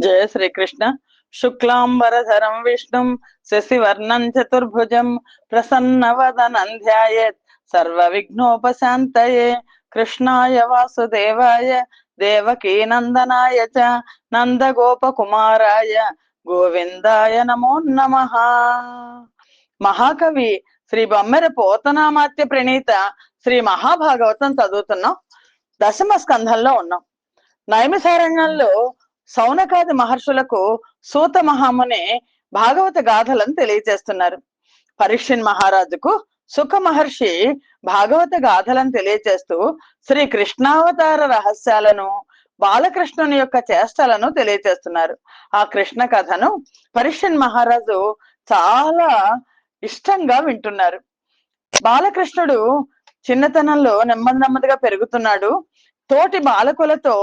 జయ శ్రీకృష్ణ. శుక్లాంబరధరం విష్ణుం శశివర్ణం చతుర్భుజం ప్రసన్నవదనం ధ్యాయేత్ సర్వ విఘ్నోపశాంతయే. కృష్ణాయ వాసుదేవాయ దేవకీ నందనాయ చ నందగోపకుమారాయ గోవిందాయ నమో నమః. మహాకవి శ్రీ బొమ్మెర పోతనామాత్య ప్రణీత శ్రీ మహాభాగవతం చదువుతున్నాం. దశమ స్కంధంలో ఉన్నాం. నైమిసారణ్యంలో సౌనకాది మహర్షులకు సూత మహాముని భాగవత గాథలను తెలియచేస్తున్నారు. పరీక్షణ్ మహారాజుకు సుఖ మహర్షి భాగవత గాథలను తెలియచేస్తూ శ్రీ కృష్ణావతార రహస్యాలను, బాలకృష్ణుని యొక్క చేష్టలను తెలియచేస్తున్నారు. ఆ కృష్ణ కథను పరీక్షణ్ మహారాజు చాలా ఇష్టంగా వింటున్నారు. బాలకృష్ణుడు చిన్నతనంలో నెమ్మది నెమ్మదిగా పెరుగుతున్నాడు. తోటి బాలకులతో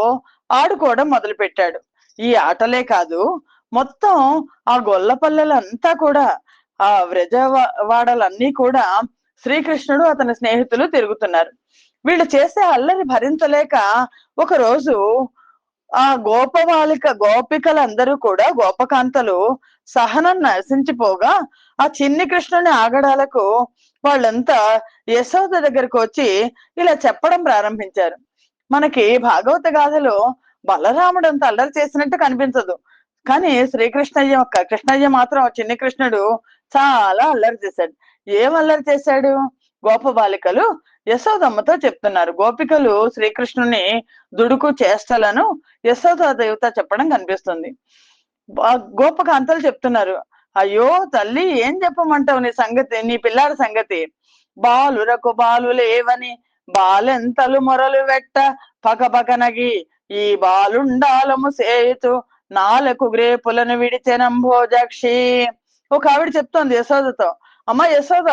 ఆడుకోవడం మొదలు పెట్టాడు. ఈ ఆటలే కాదు, మొత్తం ఆ గొల్లపల్లెలంతా కూడా, ఆ వ్రజవాడలన్నీ కూడా శ్రీకృష్ణుడు అతని స్నేహితులు తిరుగుతున్నారు. వీళ్ళు చేసే అల్లరి భరించలేక ఒకరోజు ఆ గోపికలందరూ కూడా, గోపకాంతలు సహనం నశించిపోగా ఆ చిన్ని కృష్ణుని ఆగడాలకు వాళ్ళంతా యశోద దగ్గరకు వచ్చి ఇలా చెప్పడం ప్రారంభించారు. మనకి భాగవత గాథలో బలరాముడు అంత అల్లరి చేసినట్టు కనిపించదు, కానీ కృష్ణయ్య మాత్రం చిన్ని కృష్ణుడు చాలా అల్లరి చేశాడు. ఏం అల్లరి చేశాడు? గోప బాలికలు యశోదమ్మతో చెప్తున్నారు. గోపికలు శ్రీకృష్ణుని దుడుకు చేష్టలను యశోద దేవత చెప్పడం కనిపిస్తుంది. గోపకాంతలు చెప్తున్నారు, అయ్యో తల్లి, ఏం చెప్పమంటావు నీ సంగతి, నీ పిల్లాడి సంగతి. బాలురకు బాలులేవని బాలెంతలు మొరలు వెట్ట పకపకనగి ఈ బాలుండాలము సేయుతూ నాలుగు గ్రేపులను విడిచెనంభోజక్షి. ఒక ఆవిడ చెప్తోంది యశోదతో, అమ్మ యశోద,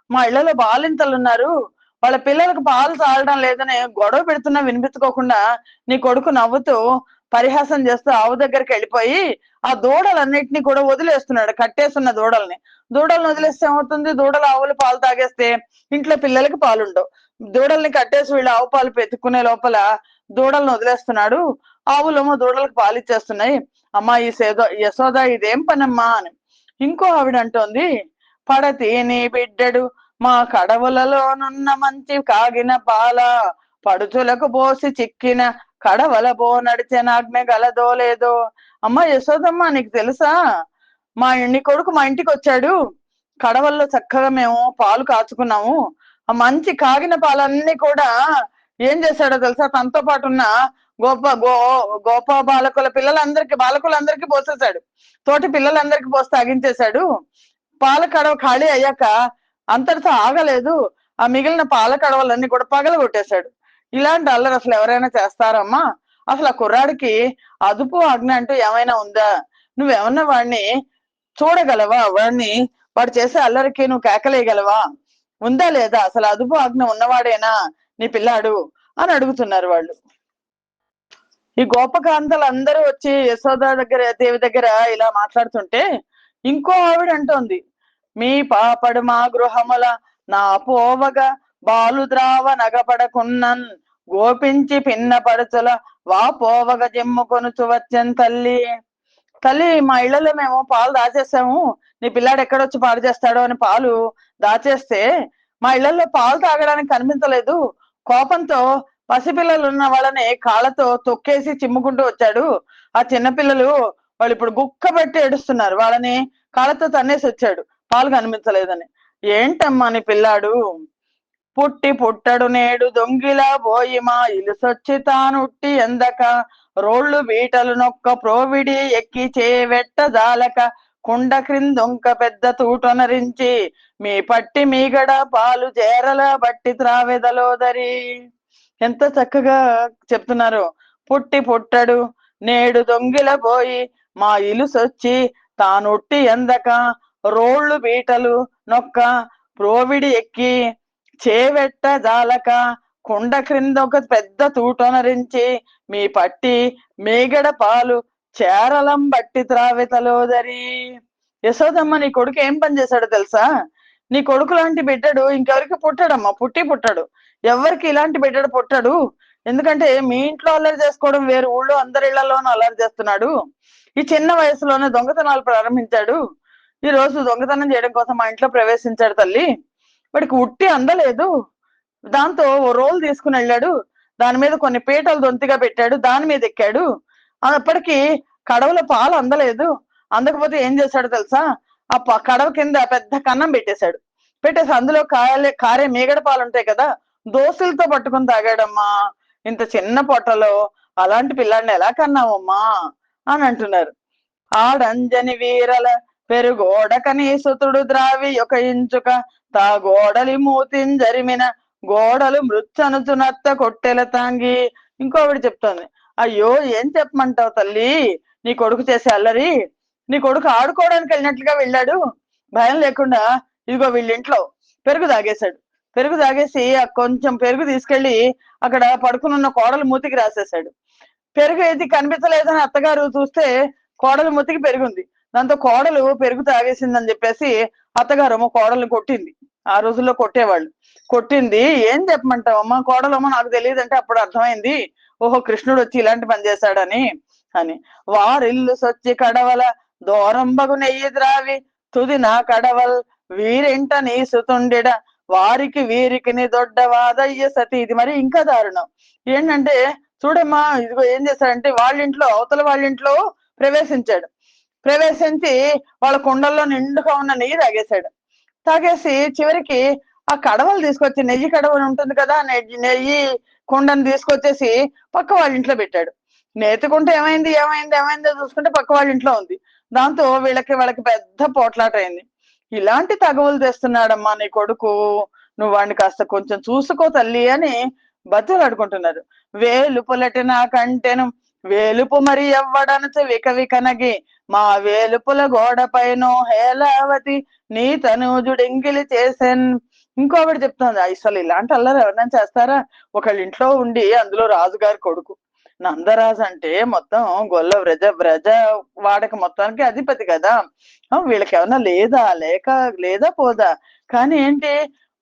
మా ఇళ్లలో బాలింతలున్నారు, వాళ్ళ పిల్లలకు పాలు తాగడం లేదని గొడవ పెడుతున్నా వినిపించుకోకుండా నీ కొడుకు నవ్వుతూ పరిహాసం చేస్తూ ఆవు దగ్గరికి వెళ్ళిపోయి ఆ దూడలన్నిటినీ కూడా వదిలేస్తున్నాడు. కట్టేస్తున్న దూడలను వదిలేస్తే ఏమవుతుంది? దూడలు ఆవులు పాలు తాగేస్తే ఇంట్లో పిల్లలకి పాలుండవు. దూడల్ని కట్టేసి వీళ్ళు ఆవు పాలు పెతుక్కునే లోపల దూడలను వదిలేస్తున్నాడు. ఆవులేమో దూడలకు పాలు ఇచ్చేస్తున్నాయి. అమ్మా ఈ యశోద ఇదేం పనమ్మా అని. ఇంకో ఆవిడ అంటోంది, పడతి నీ బిడ్డడు మా కడవలలోనున్న మంచి కాగిన పాల పడుచులకు పోసి చిక్కిన కడవల బో నడిచెనాజ్ఞ గలదో లేదో. అమ్మ యశోదమ్మ, నీకు తెలుసా, నీ కొడుకు మా ఇంటికి వచ్చాడు, కడవల్లో చక్కగా మేము పాలు కాచుకున్నాము, ఆ మంచి కాగిన పాలన్నీ కూడా ఏం చేశాడో తెలుసా, తనతో పాటు ఉన్న గోప బాలకులందరికీ పోసేశాడు. తోటి పిల్లలందరికీ పోసి తాగించేశాడు. పాల కడవ ఖాళీ అయ్యాక అంతటితో ఆగలేదు, ఆ మిగిలిన పాల కడవలన్నీ కూడా పగలగొట్టేశాడు. ఇలాంటి అల్లరి అసలు ఎవరైనా చేస్తారమ్మా? అసలు ఆ కుర్రాడికి అదుపు ఆజ్ఞ అంటూ ఏమైనా ఉందా? నువ్వేమన్నా వాడిని చూడగలవా? వాడు చేసే అల్లరికి నువ్వు కేకలేయగలవా? ఉందా లేదా? అసలు అదుపు ఆజ్ఞ ఉన్నవాడేనా నీ పిల్లాడు అని అడుగుతున్నారు వాళ్ళు. ఈ గోపకాంతలు అందరూ వచ్చి యశోద దేవి దగ్గర ఇలా మాట్లాడుతుంటే ఇంకో ఆవిడ అంటోంది, మీ పాపడు మా గృహముల నా పోవగా బాలు ద్రావ నగపడకున్నన్ గోపించి పిన్న పడుచుల వా పోవగ జమ్ముకొనుచు వచ్చన్ తల్లి. మా ఇళ్లలో మేము పాలు దాచేసాము, నీ పిల్లాడు ఎక్కడొచ్చి పాడు చేస్తాడో అని పాలు దాచేస్తే మా ఇళ్లలో పాలు తాగడానికి కనిపించలేదు. కోపంతో పసిపిల్లలు ఉన్న వాళ్ళని కాళ్ళతో తొక్కేసి చిమ్ముకుంటూ వచ్చాడు. ఆ చిన్నపిల్లలు వాళ్ళు ఇప్పుడు గుక్క పెట్టి ఏడుస్తున్నారు, వాళ్ళని కాళ్ళతో తన్నేసి వచ్చాడు పాలు కనిపించలేదని. ఏంటమ్మా నీ పిల్లాడు? పుట్టడు నేడు దొంగిలా పోయి మా ఇలుసొచ్చి తానుట్టి ఎందక రోళ్ళు బీటలు నొక్క ప్రోవిడి ఎక్కి చేవెట్ట జాలక కుండ క్రిందొంక పెద్ద తూటొనరించి మీ పట్టి మీగడ పాలు చేరల బట్టి త్రావెదలోదరి. ఎంత చక్కగా చెప్తున్నారు. పుట్టడు నేడు దొంగిల పోయి మా ఇలుసొచ్చి తానుట్టి ఎందక రోళ్ళు బీటలు నొక్క ప్రోవిడి ఎక్కి చేవెట్ట జాలక కుండ క్రింద ఒక పెద్ద తూటొనరించి మీ పట్టి మేగడ పాలు చేరలం బట్టి త్రావెతలోదరి. యశోదమ్మ, నీ కొడుకు ఏం పని చేశాడో తెలుసా? నీ కొడుకు లాంటి బిడ్డడు ఇంకెవరికి పుట్టాడమ్మా, పుట్టడు. ఎవరికి ఇలాంటి బిడ్డడు పుట్టడు. ఎందుకంటే మీ ఇంట్లో అల్లరి చేసుకోవడం వేరు, ఊళ్ళో అందరి ఇళ్లలోనూ అల్లరి చేస్తున్నాడు. ఈ చిన్న వయసులోనే దొంగతనాలు ప్రారంభించాడు. ఈ రోజు దొంగతనం చేయడం కోసం మా ఇంట్లో ప్రవేశించాడు తల్లి. వాడికి ఉట్టి అందలేదు. దాంతో ఓ రోల్ తీసుకుని వెళ్ళాడు. దాని మీద కొన్ని పీటలు దొంతిగా పెట్టాడు. దాని మీద ఎక్కాడు. అప్పటికి కడవలో పాలు అందలేదు. అందకపోతే ఏం చేశాడు తెలుసా? ఆ కడవ కింద పెద్ద కన్నం పెట్టేశాడు. పెట్టేసి అందులో కారే మీగడ పాలు ఉంటాయి కదా, దోశలతో పట్టుకుని తాగాడమ్మా. ఇంత చిన్న పొట్టలో అలాంటి పిల్లాడిని ఎలా కన్నావమ్మా అని అంటున్నారు. ఆడంజని వీరల పెరుగోడ కనీసుతుడు ద్రావి ఒక ఇంచుక తా గోడలి మూతింజరిమిన గోడలు మృత్యనుచునత్త కొట్టెల తాంగి. ఇంకోవిడ చెప్తోంది, అయ్యో ఏం చెప్పమంటావు తల్లి, నీ కొడుకు చేసే అల్లరి. నీ కొడుకు ఆడుకోవడానికి వెళ్ళినట్లుగా వెళ్ళాడు. భయం లేకుండా ఇదిగో వీళ్ళింట్లో పెరుగు తాగేశాడు. పెరుగు తాగేసి కొంచెం పెరుగు తీసుకెళ్లి అక్కడ పడుకునున్న కోడలు మూతికి రాసేశాడు. పెరుగు ఏది కనిపించలేదని అత్తగారు చూస్తే కోడలు మూతికి పెరుగుంది. దాంతో కోడలు పెరుగు తాగేసిందని చెప్పేసి అత్తగారేమో కోడల్ని కొట్టింది. ఆ రోజుల్లో కొట్టేవాళ్ళు. కొట్టింది. ఏం చెప్పమంటావమ్మా, కోడలమ్మో నాకు తెలియదు అంటే అప్పుడు అర్థమైంది, ఓహో కృష్ణుడు వచ్చి ఇలాంటి పని చేశాడని. అని వారిల్లు సొచ్చి కడవల దూరంబగు నెయ్యి ద్రావి తుది నా కడవల్ వీరింట నీసుతుండిడ వారికి వీరికి నీ దొడ్డవాదయ్య సతి. ఇది మరి ఇంకా దారుణం ఏంటంటే, చూడమ్మా ఇదిగో ఏం చేశాడంటే, వాళ్ళింట్లో అవతల వాళ్ళింట్లో ప్రవేశించాడు. ప్రవేశించి వాళ్ళ కుండల్లో నిండుగా ఉన్న నెయ్యి తాగేశాడు. తాగేసి చివరికి ఆ కడవలు తీసుకొచ్చి, నెయ్యి కడవలు ఉంటుంది కదా, నెయ్యి కుండను తీసుకొచ్చేసి పక్క వాళ్ళ ఇంట్లో పెట్టాడు. నేతుకుంటే ఏమైంది ఏమైంది ఏమైందో చూసుకుంటే పక్క వాళ్ళ ఇంట్లో ఉంది. దాంతో వాళ్ళకి పెద్ద పోట్లాట అయింది. ఇలాంటి తగవులు తెస్తున్నాడమ్మా నీ కొడుకు, నువ్వు వాడిని కాస్త కొంచెం చూసుకో తల్లి అని బతులాడుకుంటున్నారు. వేలుపులటి నా కంటెను వేలుపు మరి ఎవ్వడనచ వికనగి మా వేలుపుల గోడపైనో హేలావతి నీ తనూజుడెంగిలి చేసెన్. ఇంకోవిడ చెప్తుంది, అసలు ఇలాంటి అల్లరి ఎవరైనా చేస్తారా? ఒకళ్ళ ఇంట్లో ఉండి అందులో రాజుగారి కొడుకు నందరాజు అంటే మొత్తం గొల్ల వ్రజ వాడక మొత్తానికి అధిపతి కదా. వీళ్ళకి ఏమన్నా లేదా పోదా? కానీ ఏంటి,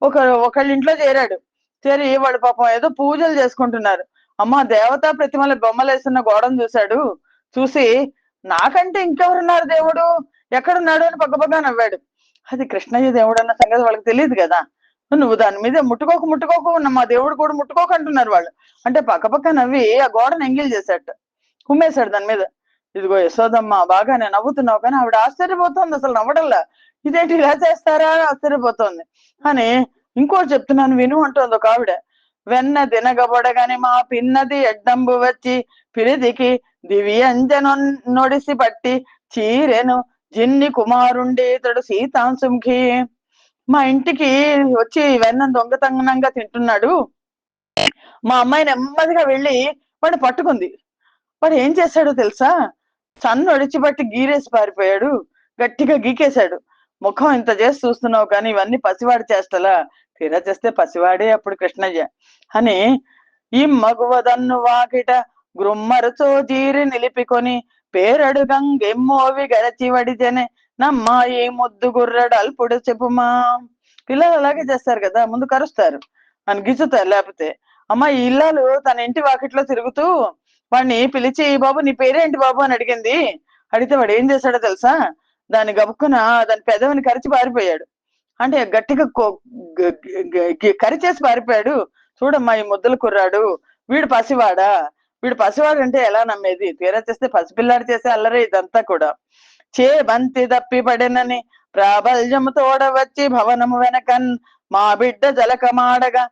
ఒకళ్ళ ఇంట్లో చేరాడు. చేరి వాడు పాపం ఏదో పూజలు చేసుకుంటున్నారు. అమ్మ దేవతా ప్రతిమల బొమ్మలేస్తున్న గోడను చూశాడు. చూసి నాకంటే ఇంకెవరున్నారు దేవుడు, ఎక్కడున్నాడు అని పక్కపక్క నవ్వాడు. అది కృష్ణయ్య దేవుడు అన్న సంగతి వాళ్ళకి తెలియదు కదా. నువ్వు దాని మీద ముట్టుకోకు మా దేవుడు కూడా ముట్టుకోకు అంటున్నారు వాళ్ళు. అంటే పక్కపక్క నవ్వి ఆ గోడను ఎంగిల్ చేశాడు, కుమ్మేశాడు దాని మీద. ఇదిగో యశోదమ్మ బాగానే నవ్వుతున్నావు, కానీ ఆవిడ ఆశ్చర్యపోతుంది, అసలు నవ్వడంలా. ఇదేంటి ఇలా చేస్తారా అని ఆశ్చర్యపోతుంది. అని ఇంకోటి చెప్తున్నాను విను అంటుంది ఒక ఆవిడ. వెన్న దినగబొడగాని మా పిన్నది ఎడ్డంబు వచ్చి పిరిదికి దివ్యంజను నొడిసి పట్టి చీరెను జిన్ని కుమారుండి ఇతడు సీతాంశుముఖి. మా ఇంటికి వచ్చి వెన్న దొంగతనంగా తింటున్నాడు. మా అమ్మాయి నెమ్మదిగా వెళ్ళి వాడిని పట్టుకుంది. వాడు ఏం చేశాడో తెలుసా? సన్ను ఒడిచిపట్టి గీరేసి పారిపోయాడు. గట్టిగా గీకేశాడు. ముఖం ఇంత చేసి చూస్తున్నావు కానీ ఇవన్నీ పసివాడి చేష్టలా, తీరా చేస్తే పసివాడే అప్పుడు కృష్ణయ్య అని. ఈ మగువదన్ను వాకిట గ్రుమ్మరుచో జీరి నిలిపికొని పేరడు గంగెమ్మోవి గరచి వడిజనే నమ్మాయి ముద్దు గుర్రడు అల్పుడు చెప్పుమా. పిల్లలు అలాగే చేస్తారు కదా, ముందు కరుస్తారు అని గిచ్చుతారు. లేకపోతే అమ్మ ఈ ఇల్లాలు తన ఇంటి వాకిట్లో తిరుగుతూ వాడిని పిలిచి, బాబు నీ పేరేంటి బాబు అని అడిగింది. అడిగితే వాడు ఏం చేశాడో తెలుసా? దాన్ని గబుక్కున దాని పెదవిని కరిచి పారిపోయాడు. అంటే గట్టిగా కరిచేసి పారిపోయాడు. చూడమ్మా ఈ ముద్దులు కుర్రాడు, వీడు పసివాడా? వీడు పసివాడు అంటే ఎలా నమ్మేది? తీరా చేస్తే పసిపిల్లాడు చేసే అల్లరే ఇదంతా కూడా. చే బంతి దప్పి పడినని ప్రాబల్యము తోడ వచ్చి భవనము వెనకన్ మా బిడ్డ జలకమాడగా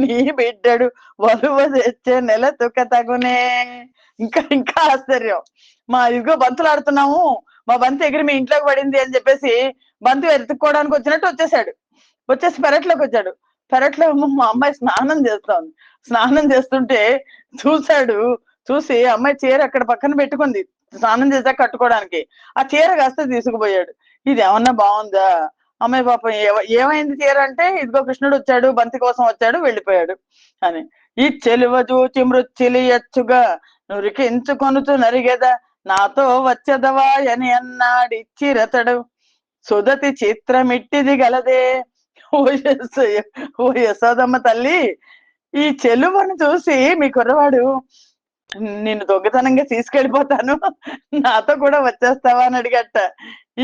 నీ బిడ్డడు వలువ తెచ్చే నెల తుక తగునే. ఇంకా ఆశ్చర్యం. మా ఇదిగో బంతులు ఆడుతున్నాము, మా బంతి ఎగిరి మీ ఇంట్లోకి పడింది అని చెప్పేసి బంతి వెతుక్కోవడానికి వచ్చినట్టు వచ్చేసాడు. వచ్చేసి పెరట్లోకి వచ్చాడు. పెరట్లో మా అమ్మాయి స్నానం చేస్తోంది. స్నానం చేస్తుంటే చూశాడు. చూసి అమ్మాయి చీర అక్కడ పక్కన పెట్టుకుంది స్నానం చేశాక కట్టుకోవడానికి. ఆ చీర కాస్త తీసుకుపోయాడు. ఇది ఏమన్నా బాగుందా? అమ్మాయి పాపం ఏమైంది చీర అంటే, ఇదిగో కృష్ణుడు వచ్చాడు, బంతి కోసం వచ్చాడు, వెళ్ళిపోయాడు అని. ఈ చెలువ చూచి మృత్యులి ఎచ్చుగా నురికించుకొనుచు నరిగెద నాతో వచ్చదవా అని అన్నాడు ఇచ్చిరతడు. సుదతి చిత్రమిట్టిది గలదే. ఓ యశోదమ్మ తల్లి, ఈ చెలువను చూసి మీ కుర్రవాడు నిన్ను దొంగతనంగా తీసుకెళ్ళిపోతాను, నాతో కూడా వచ్చేస్తావా అని అడిగట.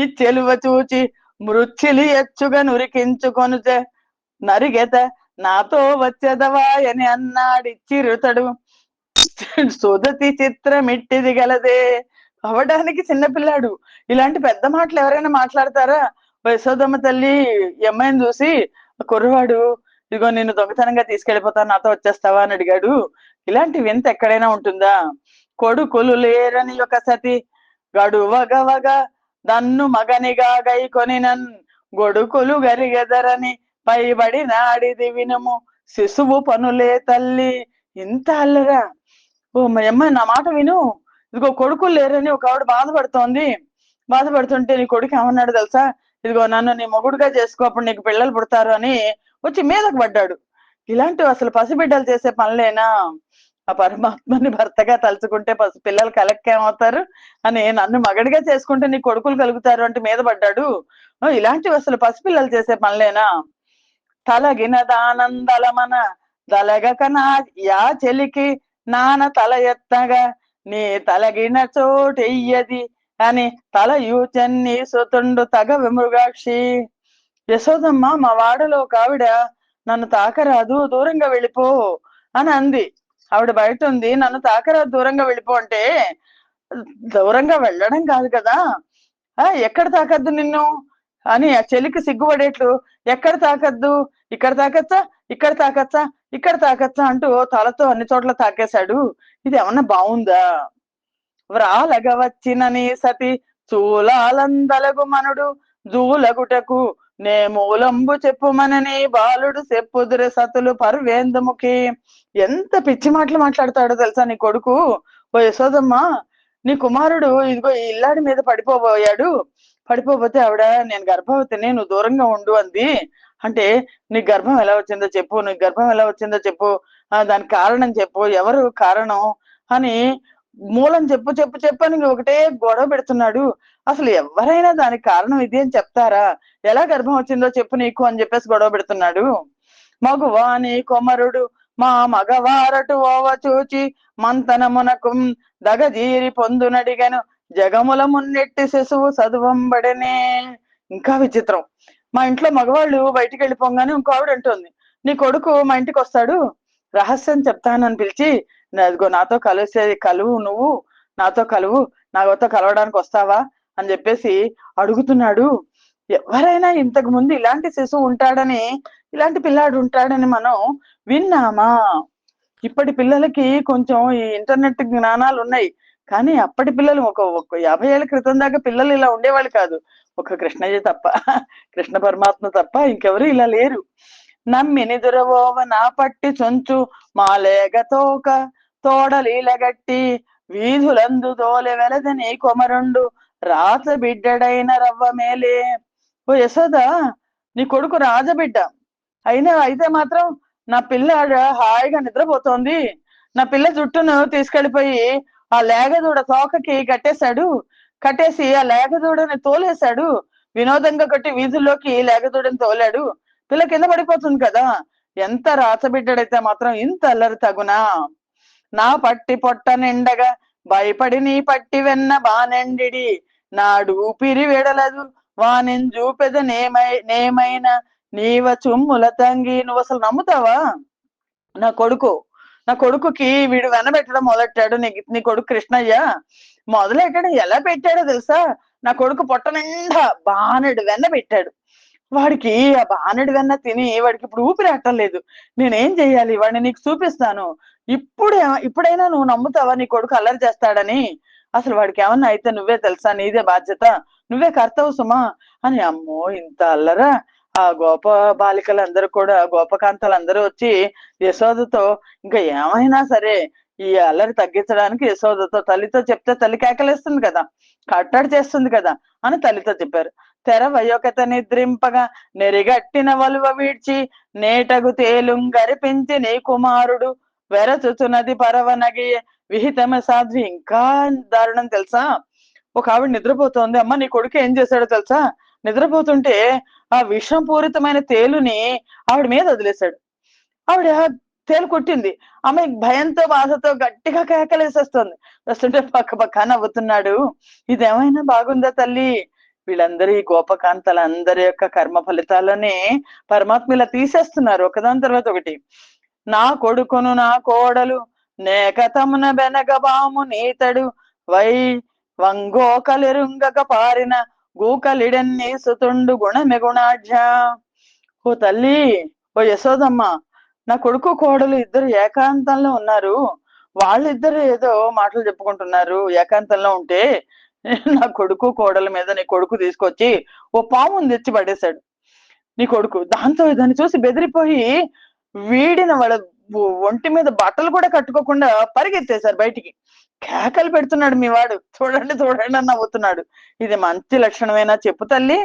ఈ చెలువ చూచి మృచ్ఛిలి ఎచ్చుగా నురికించుకొనుచే నరిగెత నాతో వచ్చేదవా అని అన్నాడిచ్చిరుతడు. సుదతి చిత్రమిట్టిది గలదే. అవడానికి చిన్నపిల్లాడు. ఇలాంటి పెద్ద మాటలు ఎవరైనా మాట్లాడతారా? యశోదమ్మ తల్లి ఈ అమ్మాయిని చూసి, కుర్రవాడు ఇదిగో నిన్ను దొంగతనంగా తీసుకెళ్ళిపోతాను, నాతో వచ్చేస్తావా అని అడిగాడు. ఇలాంటి వింత ఎక్కడైనా ఉంటుందా? కొడుకులు లేరని ఒక సతి గడువగవగ దన్ను మగనిగా గైకొనినన్ గొడుకులు గరిగెదరని పైబడి నాడిది వినుము శిశువు పనులే తల్లి. ఇంత అల్లరా? ఓ అమ్మ నా మాట విను, ఇదిగో కొడుకులు లేరని ఒక ఆవిడ బాధపడుతోంది. బాధపడుతుంటే నీ కొడుకు ఏమన్నాడు తెలుసా? ఇదిగో నన్ను నీ మొగుడుగా చేసుకో, అప్పుడు నీకు పిల్లలు పుడతారు అని వచ్చి మీదకు పడ్డాడు. ఇలాంటివి అసలు పసిబిడ్డలు చేసే పనులేనా? ఆ పరమాత్మని భర్తగా తలుచుకుంటే పసి పిల్లలు కలెక్కేమవుతారు అని, నన్ను మగడిగా చేసుకుంటే నీ కొడుకులు కలుగుతారు అంటే మీద పడ్డాడు. ఇలాంటివి అసలు పసిపిల్లలు చేసే పనులేనా? తలగిన దానందలమన దలగక నా యా చెలికి నాన్న తల ఎత్తగా నీ తలగిన చోటెయ్యది అని తల యూచన్ని సుతుండు తగ విమృగాక్షి. యశోదమ్మ, మా వాడలో ఒక ఆవిడ నన్ను తాకరాదు, దూరంగా వెళ్ళిపో అని అంది. ఆవిడ బయట ఉంది, నన్ను తాకరాదు, దూరంగా వెళ్ళిపో అంటే దూరంగా వెళ్ళడం కాదు కదా, ఎక్కడ తాకద్దు నిన్ను అని ఆ చెలికి సిగ్గుపడేట్లు, ఎక్కడ తాకద్దు, ఇక్కడ తాకచ్చా, ఇక్కడ తాకచ్చా, ఇక్కడ తాకచ్చా అంటూ తలతో అన్ని చోట్ల తాకేశాడు. ఇది ఏమన్నా బాగుందా? వ్రాలగ వచ్చినని సతి చూలాలందలగు మనుడు జూలగుటకు నే మూలంబు చెప్పుమనని బాలుడు చెప్పుదురే సతులు పర్వేందుముఖి. ఎంత పిచ్చి మాటలు మాట్లాడతాడో తెలుసా నీ కొడుకు. ఓ యశోదమ్మ, నీ కుమారుడు ఇదిగో ఈ ఇల్లాడి మీద పడిపోబోయాడు, పడిపోతే ఆవిడ నేను గర్భవతిని, నువ్వు దూరంగా ఉండు అంది. అంటే నీకు గర్భం ఎలా వచ్చిందో చెప్పు, నీకు గర్భం ఎలా వచ్చిందో చెప్పు, దానికి కారణం చెప్పు, ఎవరు కారణం అని మూలం చెప్పు చెప్పు చెప్పని ఒకటే గొడవ పెడుతున్నాడు. అసలు ఎవరైనా దానికి కారణం ఇది అని చెప్తారా? ఎలా గర్భం వచ్చిందో చెప్పు నీకు అని చెప్పేసి గొడవ పెడుతున్నాడు. మగువాని కొమరుడు మా మగవారటు ఓవ చూచి మంతనమునకు దగజీరి పొందునడిగను జగముల మున్నెట్టి శిశువు చదువంబడనే. ఇంకా విచిత్రం, మా ఇంట్లో మగవాళ్ళు బయటికి వెళ్ళిపోగానే ఇంకో ఆవిడ అంటుంది, నీ కొడుకు మా ఇంటికి వస్తాడు, రహస్యం చెప్తానని పిలిచి అదిగో నాతో కలువు, నువ్వు నాతో కలువు, నాతో కలవడానికి వస్తావా అని చెప్పేసి అడుగుతున్నాడు. ఎవరైనా ఇంతకు ముందు ఇలాంటి శిశువు ఉంటాడని, ఇలాంటి పిల్లాడు ఉంటాడని మనం విన్నామా? ఇప్పటి పిల్లలకి కొంచెం ఈ ఇంటర్నెట్ జ్ఞానాలు ఉన్నాయి, కానీ అప్పటి పిల్లలు ఒక 50 ఏళ్ల క్రితం దాకా పిల్లలు ఇలా ఉండేవాళ్ళు కాదు. ఒక కృష్ణయ్య తప్ప, కృష్ణ పరమాత్మ తప్ప ఇంకెవరు ఇలా లేరు. నమ్మిని దురవోవ నా పట్టి చొంచు మాలేగతోక తోడలీలగట్టి వీధులందు దోలె వెలదని కొమరుండు రాత బిడ్డడైన రవ్వ మేలే. ఓ యశోద, నీ కొడుకు రాజబిడ్డ అయితే మాత్రం నా పిల్ల హాయిగా నిద్రపోతోంది, నా పిల్ల జుట్టును తీసుకెళ్లిపోయి ఆ లేగదూడ తోకకి కట్టేసి ఆ లేగదూడని తోలేశాడు, వినోదంగా కట్టి వీధుల్లోకి లేగదూడని తోలాడు, పిల్ల కింద పడిపోతుంది కదా. ఎంత రాచబిడ్డడైతే మాత్రం ఇంత అల్లరి తగునా? నా పట్టి పొట్ట నిండగా భయపడి నీ పట్టి వెన్న బానెండిడి నాడు ఊపిరి వెడలదు వానిని చూపెద నేమైనా నీవ చుమ్ముల తంగి. నువ్వు అసలు నమ్ముతావా? నా కొడుకుకి వీడు వెనబెట్టడం మొదలెట్టాడు. నీ కొడుకు కృష్ణయ్య మొదలెట్టడం ఎలా పెట్టాడో తెలుసా? నా కొడుకు పొట్ట నిండా బానెడు వెన్న పెట్టాడు. వాడికి ఆ బానెడు వెన్న తిని వాడికి ఇప్పుడు ఊపిరాటం లేదు. నేనేం చెయ్యాలి? వాడిని నీకు చూపిస్తాను, ఇప్పుడైనా నువ్వు నమ్ముతావా నీ కొడుకు అల్లరి చేస్తాడని? అసలు వాడికి ఏమన్నా అయితే నువ్వే తెలుసా, నీదే బాధ్యత, నువ్వే కర్తవు సుమా అని. అమ్మో, ఇంత అల్లరా? ఆ బాలికలందరూ కూడా, గోపకాంతలందరూ వచ్చి యశోదతో ఇంకా ఏమైనా సరే ఈ అల్లరి తగ్గించడానికి యశోదతో, తల్లితో చెప్తే తల్లి కేకలేస్తుంది కదా, కట్టడి చేస్తుంది కదా అని తల్లితో చెప్పారు. తెర వయోకత నిద్రింపగా నెరిగట్టిన వలువ వీడ్చి నేటగు తేలుంగరిపించి నీ కుమారుడు వెరచుచున్నది పరవనగి విహితమ సాధ్వి. ఇంకా దారుణం తెలుసా? ఒక ఆవిడ నిద్రపోతోంది. అమ్మ, నీ కొడుకు ఏం చేశాడో తెలుసా? నిద్రపోతుంటే ఆ విషంపూరితమైన తేలుని ఆవిడ మీద వదిలేశాడు. ఆవిడ తేలు కుట్టింది. ఆమె భయంతో బాధతో గట్టిగా కేకలేసేస్తుంది. వస్తుంటే పక్క పక్క నవ్వుతున్నాడు. ఇదేమైనా బాగుందా తల్లి? వీళ్ళందరూ ఈ గోపకాంతలందరి యొక్క కర్మ ఫలితాలని పరమాత్మ ఇలా తీసేస్తున్నారు ఒకదాని తర్వాత ఒకటి. నా కొడుకును నా కోడలు నేకతమున బెనగబాము నీతడు వై వంగోకలిరుంగక పారిన గూకలిడన్ని సుతుండు గుణమె గుణాఢ్య. ఓ తల్లి, ఓ యశోదమ్మ, నా కొడుకు కోడలు ఇద్దరు ఏకాంతంలో ఉన్నారు. వాళ్ళిద్దరు ఏదో మాటలు చెప్పుకుంటున్నారు ఏకాంతంలో ఉంటే. నా కొడుకు కోడల మీద నీ కొడుకు తీసుకొచ్చి ఓ పాముని తెచ్చి పడేశాడు నీ కొడుకు. దాంతో దాన్ని చూసి బెదిరిపోయి వీడిన వాళ్ళ ఒంటి మీద బట్టలు కూడా కట్టుకోకుండా పరిగెత్తేశారు బయటికి. కేకలు పెడుతున్నాడు మీ వాడు, చూడండి చూడండి అని నవ్వుతున్నాడు. ఇది మంచి లక్షణమేనా చెప్పు తల్లి?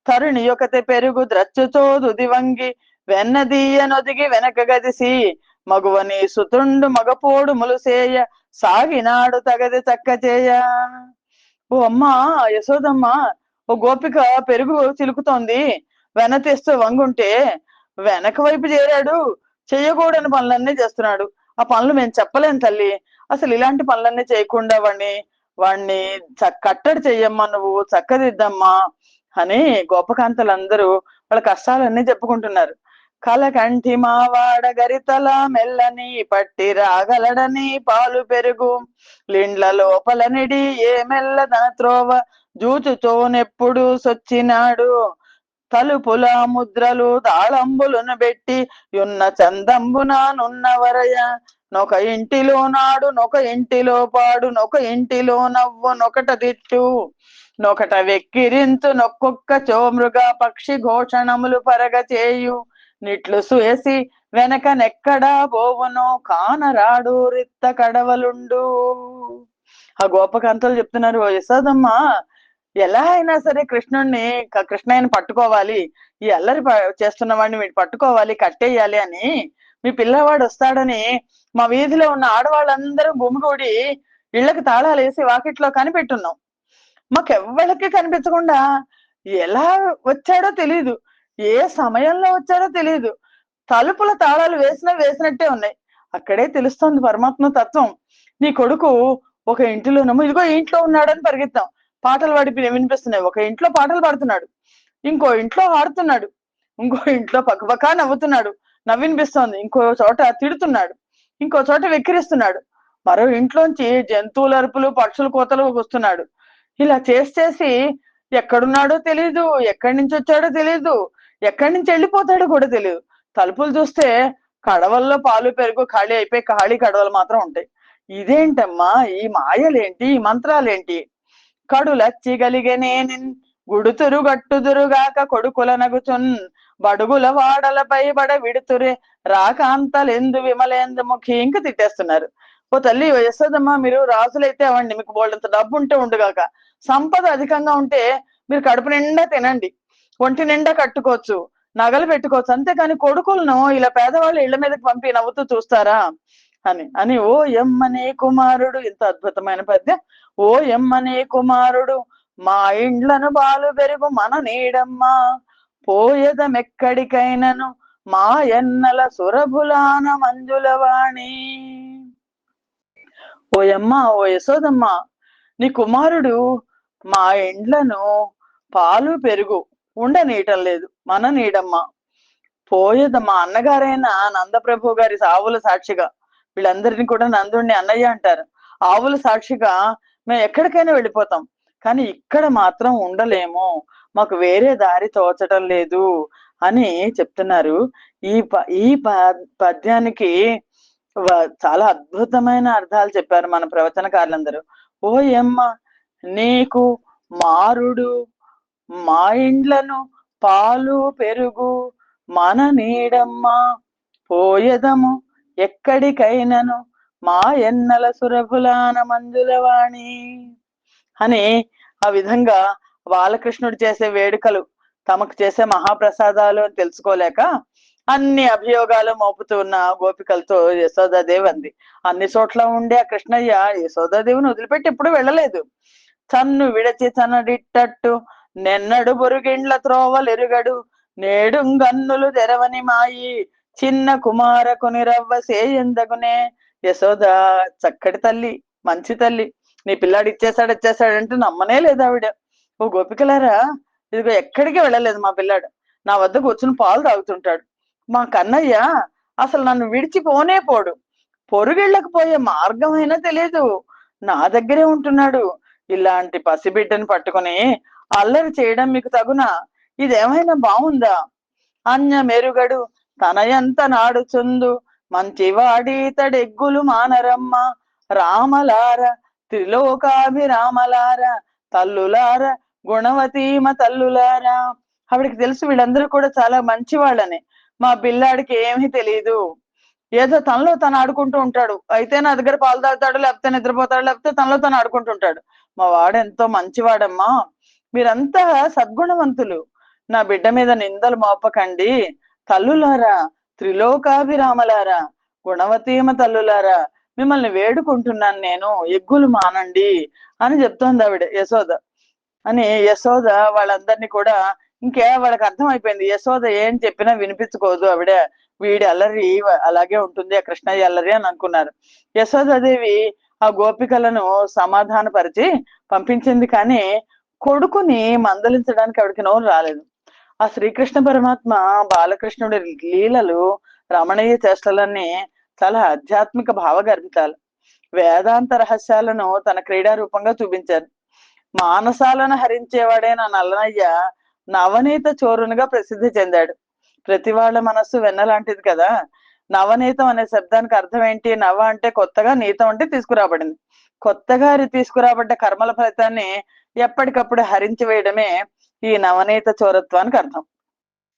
తరుణి యొకతే పెరుగు ద్రచ్చుతో దుదివంగి వెన్నదీయ నొదిగి వెనక గదిసి మగువని సుతుండు మగపోడు ములుసేయ సాగినాడు తగది చక్క చేయ. ఓ అమ్మా యశోదమ్మ, ఓ గోపిక పెరుగు చిలుకుతోంది, వెన తెస్తూ వంగుంటే వెనక వైపు చేరాడు. చెయ్యకూడని పనులన్నీ చేస్తున్నాడు. ఆ పనులు మేము చెప్పలేం తల్లి. అసలు ఇలాంటి పనులన్నీ చేయకుండా వాణ్ణి కట్టడి చెయ్యమ్మా, నువ్వు చక్కదిద్దమ్మా అని గోపకాంతలందరూ వాళ్ళ కష్టాలన్నీ చెప్పుకుంటున్నారు. కలకంఠి మావాడ గరితల మెల్లని పట్టి రాగలడని పాలు పెరుగు లిండ్ల లోపల నిడి ఏ మెల్లద త్రోవ జూచుతోనెప్పుడు సొచ్చినాడు తలుపుల ముద్రలు తాళంబులను పెట్టి యున్న చందంబున నున్నవరయ నొక ఇంటిలో నాడు నొక ఇంటిలో పాడు నొక ఇంటిలో నవ్వు నొకట తిట్టు నొకట వెక్కిరింతు నొక్కొక్క చోమృగ పక్షి ఘోషణములు పరగ చేయు నిట్లు సుయసి వెనక నెక్కడా పోవునో కానరాడు రిత్త కడవలుండు. ఆ గోపకాంతలు చెప్తున్నారు, ఓ యశోదమ్మ, ఎలా అయినా సరే కృష్ణయ్యని పట్టుకోవాలి, ఈ అల్లరి చేస్తున్న వాడిని వీడు పట్టుకోవాలి, కట్టేయాలి అని మీ పిల్లవాడు వస్తాడని మా వీధిలో ఉన్న ఆడవాళ్ళందరూ గుమిగూడి ఇళ్లకు తాళాలు వేసి వాకిట్లో కనిపెట్టున్నాం. మాకెవ్వరికి కనిపించకుండా ఎలా వచ్చాడో తెలీదు, ఏ సమయంలో వచ్చాడో తెలీదు. తలుపుల తాళాలు వేసినట్టే ఉన్నాయి. అక్కడే తెలుస్తోంది పరమాత్మ తత్వం. నీ కొడుకు ఒక ఇంటిలోనేమో ఇదిగో ఇంట్లో ఉన్నాడని పరిగెత్తాం, పాటలు పాడి వినిపిస్తున్నాయి. ఒక ఇంట్లో పాటలు పాడుతున్నాడు, ఇంకో ఇంట్లో ఆడుతున్నాడు, ఇంకో ఇంట్లో పక్కపక్క నవ్వుతున్నాడు, నవ్వినిపిస్తోంది. ఇంకో చోట తిడుతున్నాడు, ఇంకో చోట వెక్కిరిస్తున్నాడు, మరో ఇంట్లోంచి జంతువుల అరుపులు పక్షుల కోతలు వస్తున్నాడు. ఇలా చేసి ఎక్కడున్నాడో తెలీదు, ఎక్కడి నుంచి వచ్చాడో తెలీదు, ఎక్కడి నుంచి వెళ్ళిపోతాడో కూడా తెలియదు. తలుపులు చూస్తే కడవల్లో పాలు పెరుగు ఖాళీ అయిపోయి ఖాళీ కడవలు మాత్రం ఉంటాయి. ఇదేంటమ్మా, ఈ మాయలేంటి, ఈ మంత్రాలేంటి? కడులచ్చిగలిగనే గుడుతురు గట్టుదురుగాక కొడుకుల నగుచున్ బడుగుల వాడలపై బడ విడుతురే రాకాంతలెందు విమలేందు ముఖి. ఇంక తిట్టేస్తున్నారు. ఓ తల్లి యశోదమ్మ, మీరు రాజులైతే అవ్వండి, మీకు బోల్డంత డబ్బు ఉంటే ఉండుగాక, సంపద అధికంగా ఉంటే మీరు కడుపు నిండా తినండి, ఒంటి నిండా కట్టుకోవచ్చు, నగలు పెట్టుకోవచ్చు, అంతేకాని కొడుకులను ఇలా పేదవాళ్ళు ఇళ్ల మీదకి పంపి నవ్వుతూ చూస్తారా అని ఓ ఎమ్మనే కుమారుడు. ఇంత అద్భుతమైన పద్యం. ఓ ఎమ్మనే కుమారుడు మా ఇండ్లను బాలు బెరుగు మన నీడమ్మా పోయదమెక్కడికైనను మా ఎన్నల సురభులాన మంజులవాణి. ఓయమ్మ, ఓ యశోదమ్మ, నీ కుమారుడు మా ఇండ్లను పాలు పెరుగు ఉండనీయటం లేదు, మన నీడమ్మ పోయేదమ్మా. అన్నగారైన నందప్రభు గారి ఆవుల సాక్షిగా, వీళ్ళందరినీ కూడా నందుడిని అన్నయ్య అంటారు, ఆవుల సాక్షిగా మేము ఎక్కడికైనా వెళ్ళిపోతాం, కానీ ఇక్కడ మాత్రం ఉండలేము, మాకు వేరే దారి తోచటం లేదు అని చెప్తున్నారు. ఈ పద్యానికి చాలా అద్భుతమైన అర్థాలు చెప్పారు మన ప్రవచనకారులందరూ. ఓ యమ్మ, నీకు మారుడు మా ఇండ్లను పాలు పెరుగు మన నీడమ్మ పోయదము ఎక్కడికైనను మా ఎన్నల సురభులాన మంజులవాణి అని. ఆ విధంగా బాలకృష్ణుడు చేసే వేడుకలు తమకు చేసే మహాప్రసాదాలు అని తెలుసుకోలేక అన్ని అభియోగాలు మోపుతూ ఉన్న గోపికలతో యశోదాదేవి అంది. అన్ని చోట్ల ఉండే ఆ కృష్ణయ్య యశోదాదేవిని వదిలిపెట్టి ఎప్పుడు వెళ్ళలేదు. చన్ను విడచి చనడిట్టట్టు నెన్నడు బొరుగిండ్ల త్రోవలెరుగడు నేడు గన్నులు తెరవని మాయి చిన్న కుమారకుని రవ్వ సేయందగునే. యశోద చక్కటి తల్లి, మంచి తల్లి. నీ పిల్లాడు ఇచ్చేసాడంటే నమ్మనే లేదు ఆవిడ. ఓ గోపికలారా, ఇదిగో ఎక్కడికి వెళ్ళలేదు మా పిల్లాడు, నా వద్ద కూర్చుని పాలు తాగుతుంటాడు. మా కన్నయ్య అసలు నన్ను విడిచిపోనే పోడు. పొరుగిళ్ళకు పోయే మార్గమైనా తెలియదు, నా దగ్గరే ఉంటున్నాడు. ఇలాంటి పసిబిడ్డని పట్టుకుని అల్లరి చేయడం మీకు తగునా? ఇదేమైనా బాగుందా? అన్య మెరుగడు తనయంత నాడుచుందు మంచివాడీతడెగ్గులు మానరమ్మ. రామలార త్రిలోకాభిరామలార తల్లులార గుణవతీమ తల్లులారా. ఆవిడికి తెలుసు వీళ్ళందరూ కూడా చాలా మంచి వాళ్ళని. మా పిల్లాడికి ఏమీ తెలియదు, ఏదో తనలో తను ఆడుకుంటూ ఉంటాడు. అయితే నా దగ్గర పాలు తాగుతాడు, లేకపోతే నిద్రపోతాడు, లేకపోతే తనలో తను ఆడుకుంటుంటాడు. మా వాడు ఎంతో మంచివాడమ్మా, మీరంతా సద్గుణవంతులు, నా బిడ్డ మీద నిందలు మోపకండి. తల్లులారా, త్రిలోకాభిరామలారా, గుణవతీమ తల్లులారా, మిమ్మల్ని వేడుకుంటున్నాను నేను, ఎగ్గులు మానండి అని చెప్తోంది ఆవిడ యశోద. అని యశోద వాళ్ళందరినీ కూడా, వాళ్ళకి అర్థం అయిపోయింది యశోద ఏం చెప్పినా వినిపించుకోదు ఆవిడ, వీడి అల్లరి అలాగే ఉంటుంది, ఆ కృష్ణయ్య అల్లరి అని అనుకున్నారు. యశోదాదేవి ఆ గోపికలను సమాధానపరిచి పంపించింది, కానీ కొడుకుని మందలించడానికి ఆవిడకి నోరు రాలేదు. ఆ శ్రీకృష్ణ పరమాత్మ బాలకృష్ణుడి లీలలు, రమణీయ చేష్టలన్నీ చాలా ఆధ్యాత్మిక భావగర్భితాలు. వేదాంత రహస్యాలను తన క్రీడా రూపంగా చూపించారు. మానసాలను హరించేవాడైన నల్లనయ్య నవనీత చోరునిగా ప్రసిద్ధి చెందాడు. ప్రతి వాళ్ళ మనస్సు వెన్న లాంటిది కదా. నవనీతం అనే శబ్దానికి అర్థం ఏంటి? నవ అంటే కొత్తగా, నీతం అంటే తీసుకురాబడింది. కొత్తగా తీసుకురాబడ్డ కర్మల ఫలితాన్ని ఎప్పటికప్పుడు హరించి వేయడమే ఈ నవనీత చోరత్వానికి అర్థం.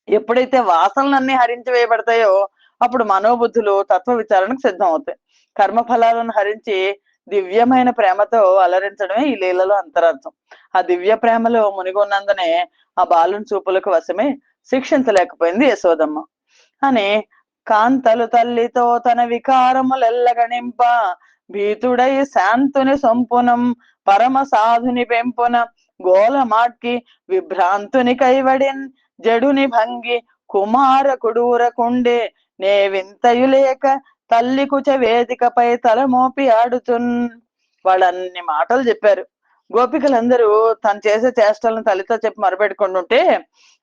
ఎప్పుడైతే వాసనలన్నీ హరించి వేయబడతాయో అప్పుడు మనోబుద్ధులు తత్వ విచారణకు సిద్ధం అవుతాయి. కర్మఫలాలను హరించి దివ్యమైన ప్రేమతో అలరించడమే ఈ లీలలో అంతరార్థం. ఆ దివ్య ప్రేమలో మునిగొన్నందునే ఆ బాలుని చూపులకు వశమే శిక్షించలేకపోయింది యశోదమ్మ. అని కాంతలు తల్లితో తన వికారములెల్లగణింప భీతుడై శాంతుని సొంపునం పరమ సాధుని పెంపున గోల మాట్కి విభ్రాంతుని కైవడిన్ జడుని భంగి కుమార కుడూరకుండే నే వింతయులేక తల్లి కుచ వేదికపై తలమోపి ఆడుతున్. వాళ్ళన్ని మాటలు చెప్పారు. గోపికలందరూ తను చేసే చేష్టలను తల్లితో చెప్పి మరపెట్టుకుంటుంటే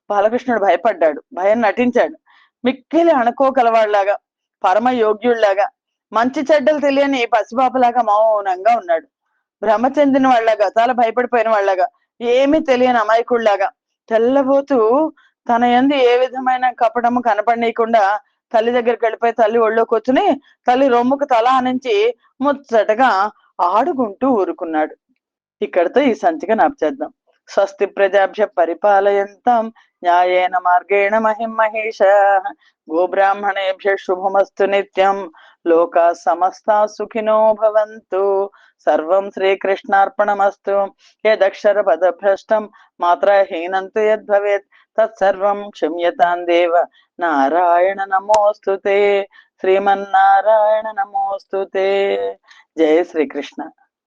బాలకృష్ణుడు భయపడ్డాడు, భయం నటించాడు. మిక్కిలి అణుకోగలవాళ్లాగా, పరమ యోగ్యుళ్లాగా, మంచి చెడ్డలు తెలియని పసిబాపలాగా మౌనంగా ఉన్నాడు. భ్రమ చెందిన వాళ్ళగా, చాలా భయపడిపోయిన వాళ్ళగా, ఏమీ తెలియని అమాయకుళ్లాగా తెల్లబోతూ తన యందు ఏ విధమైన కపటము కనపడనీయకుండా తల్లి దగ్గరికి వెళ్ళిపోయి తల్లి ఒళ్ళో కూర్చుని తల్లి రొమ్ముకు తల ఆనించి ముచ్చటగా ఆడుకుంటూ ఊరుకున్నాడు. ఇక్కడతో ఈ సంచిక నాపచేద్దాం. స్వస్తి ప్రజాభ్య పరిపాలయంతాం న్యాయేన మార్గేణ మహిం మహేష. గోబ్రాహ్మణేభ్య శుభమస్తు నిత్యం. లోకా సమస్తా సుఖినో భవంతు. సర్వం శ్రీకృష్ణార్పణమస్తు. యదక్షర పదభ్రష్టం మాత్రహీనంతు యద్భవేత్ తత్సర్వం క్షమ్యతాం దేవ. నారాయణ నమోస్తుతే. శ్రీమన్నారాయణ నమోస్తుతే. జయ శ్రీకృష్ణ.